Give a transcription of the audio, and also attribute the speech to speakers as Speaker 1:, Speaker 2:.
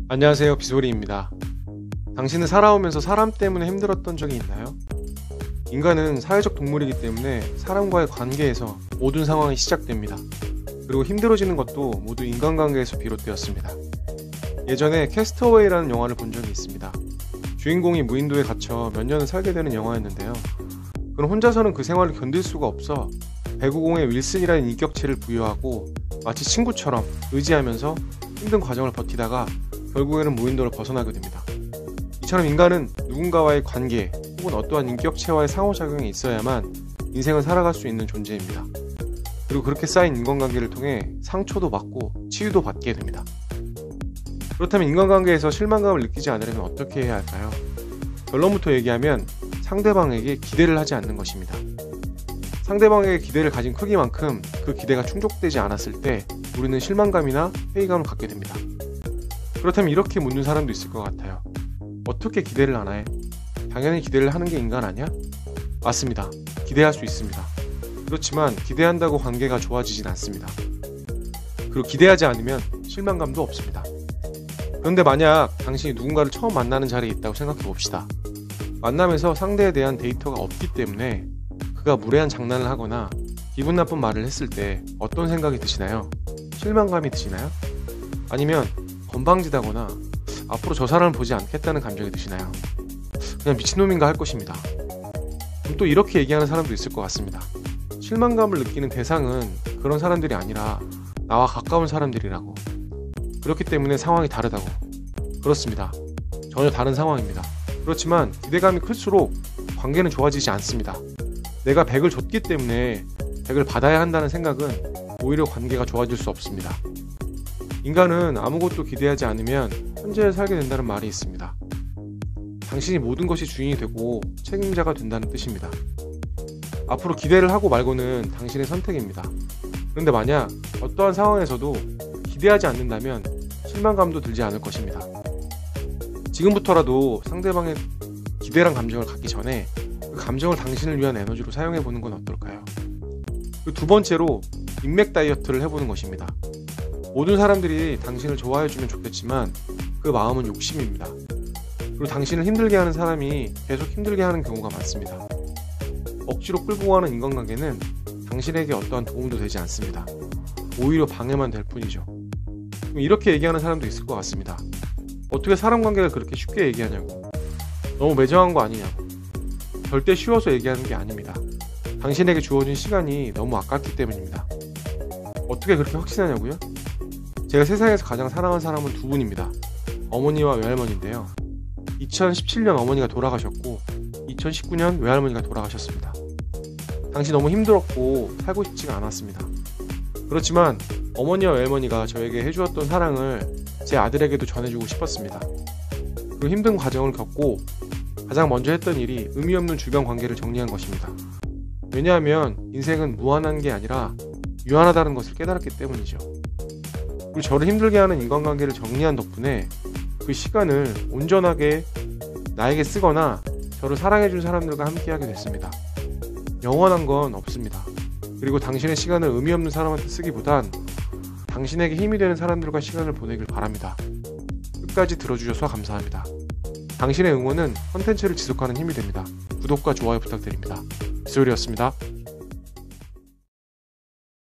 Speaker 1: 안녕하세요, 비소리입니다. 당신은 살아오면서 사람 때문에 힘들었던 적이 있나요? 인간은 사회적 동물이기 때문에 사람과의 관계에서 모든 상황이 시작됩니다. 그리고 힘들어지는 것도 모두 인간관계에서 비롯되었습니다. 예전에 캐스트어웨이라는 영화를 본 적이 있습니다. 주인공이 무인도에 갇혀 몇 년을 살게 되는 영화였는데요. 그는 혼자서는 그 생활을 견딜 수가 없어 배구공에 윌슨이라는 인격체를 부여하고 마치 친구처럼 의지하면서 힘든 과정을 버티다가 결국에는 무인도를 벗어나게 됩니다. 이처럼 인간은 누군가와의 관계 혹은 어떠한 인격체와의 상호작용이 있어야만 인생을 살아갈 수 있는 존재입니다. 그리고 그렇게 쌓인 인간관계를 통해 상처도 받고 치유도 받게 됩니다. 그렇다면 인간관계에서 실망감을 느끼지 않으려면 어떻게 해야 할까요? 결론부터 얘기하면 상대방에게 기대를 하지 않는 것입니다. 상대방에게 기대를 가진 크기만큼 그 기대가 충족되지 않았을 때 우리는 실망감이나 회의감을 갖게 됩니다. 그렇다면 이렇게 묻는 사람도 있을 것 같아요. 어떻게 기대를 하나 해? 당연히 기대를 하는 게 인간 아니야? 맞습니다. 기대할 수 있습니다. 그렇지만 기대한다고 관계가 좋아지진 않습니다. 그리고 기대하지 않으면 실망감도 없습니다. 그런데 만약 당신이 누군가를 처음 만나는 자리에 있다고 생각해 봅시다. 만나면서 상대에 대한 데이터가 없기 때문에 그가 무례한 장난을 하거나 기분 나쁜 말을 했을 때 어떤 생각이 드시나요? 실망감이 드시나요? 아니면 건방지다거나 앞으로 저 사람을 보지 않겠다는 감정이 드시나요? 그냥 미친놈인가 할 것입니다. 그럼 또 이렇게 얘기하는 사람도 있을 것 같습니다. 실망감을 느끼는 대상은 그런 사람들이 아니라 나와 가까운 사람들이라고. 그렇기 때문에 상황이 다르다고. 그렇습니다. 전혀 다른 상황입니다. 그렇지만 기대감이 클수록 관계는 좋아지지 않습니다. 내가 100을 줬기 때문에 100을 받아야 한다는 생각은 오히려 관계가 좋아질 수 없습니다. 인간은 아무것도 기대하지 않으면 현재를 살게 된다는 말이 있습니다. 당신이 모든 것이 주인이 되고 책임자가 된다는 뜻입니다. 앞으로 기대를 하고 말고는 당신의 선택입니다. 그런데 만약 어떠한 상황에서도 기대하지 않는다면 실망감도 들지 않을 것입니다. 지금부터라도 상대방의 기대란 감정을 갖기 전에 그 감정을 당신을 위한 에너지로 사용해보는 건 어떨까요? 그 두 번째로 인맥 다이어트를 해보는 것입니다. 모든 사람들이 당신을 좋아해주면 좋겠지만 그 마음은 욕심입니다. 그리고 당신을 힘들게 하는 사람이 계속 힘들게 하는 경우가 많습니다. 억지로 끌고 가는 인간관계는 당신에게 어떠한 도움도 되지 않습니다. 오히려 방해만 될 뿐이죠. 이렇게 얘기하는 사람도 있을 것 같습니다. 어떻게 사람 관계를 그렇게 쉽게 얘기하냐고. 너무 매정한 거 아니냐고. 절대 쉬워서 얘기하는 게 아닙니다. 당신에게 주어진 시간이 너무 아깝기 때문입니다. 어떻게 그렇게 확신하냐고요? 제가 세상에서 가장 사랑하는 사람은 두 분입니다. 어머니와 외할머니인데요. 2017년 어머니가 돌아가셨고 2019년 외할머니가 돌아가셨습니다. 당시 너무 힘들었고 살고 싶지가 않았습니다. 그렇지만 어머니와 외할머니가 저에게 해주었던 사랑을 제 아들에게도 전해주고 싶었습니다. 그리고 힘든 과정을 겪고 가장 먼저 했던 일이 의미 없는 주변 관계를 정리한 것입니다. 왜냐하면 인생은 무한한 게 아니라 유한하다는 것을 깨달았기 때문이죠. 그리고 저를 힘들게 하는 인간관계를 정리한 덕분에 그 시간을 온전하게 나에게 쓰거나 저를 사랑해준 사람들과 함께하게 됐습니다. 영원한 건 없습니다. 그리고 당신의 시간을 의미 없는 사람한테 쓰기보단 당신에게 힘이 되는 사람들과 시간을 보내길 바랍니다. 끝까지 들어주셔서 감사합니다. 당신의 응원은 컨텐츠를 지속하는 힘이 됩니다. 구독과 좋아요 부탁드립니다. 비소리였습니다.